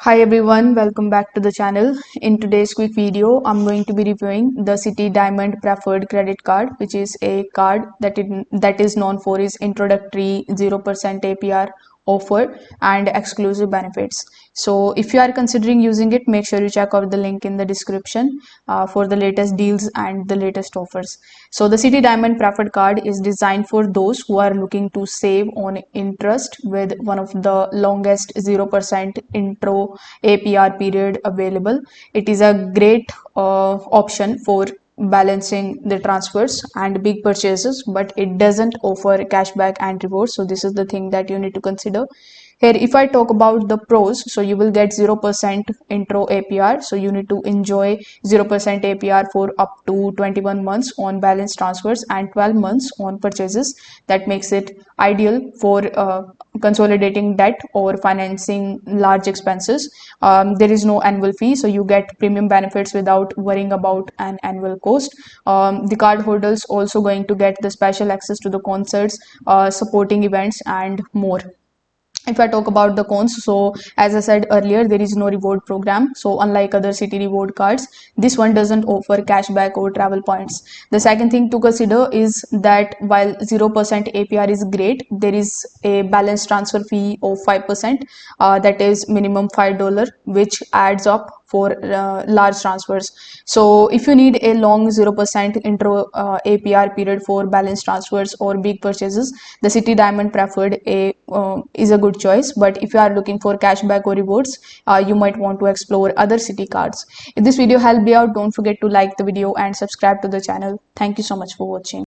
Hi everyone, welcome back to the channel. In today's quick video, I'm going to be reviewing the Citi Diamond Preferred Credit Card, which is a card that is known for its introductory 0% APR offer and exclusive benefits. So if you are considering using it, make sure you check out the link in the description for the latest deals and the latest offers. So the Citi Diamond Preferred Card is designed for those who are looking to save on interest with one of the longest 0% intro APR period available. It is a great option for balancing the transfers and big purchases, but it doesn't offer cashback and rewards. So this is the thing that you need to consider. Here, if I talk about the pros, so you will get 0% intro APR. So you need to enjoy 0% APR for up to 21 months on balance transfers and 12 months on purchases. That makes it ideal for consolidating debt or financing large expenses. There is no annual fee, so you get premium benefits without worrying about an annual cost. The card holders also going to get the special access to the concerts, supporting events, and more. If I talk about the cons, so as I said earlier, there is no reward program. So unlike other Citi reward cards, this one doesn't offer cashback or travel points. The second thing to consider is that while 0% APR is great, there is a balance transfer fee of 5%, that is minimum $5, which adds up for large transfers. So if you need a long 0% intro APR period for balance transfers or big purchases, the Citi Diamond Preferred is a good choice. But if you are looking for cashback or rewards, you might want to explore other Citi cards. If this video helped you out, don't forget to like the video and subscribe to the channel. Thank you so much for watching.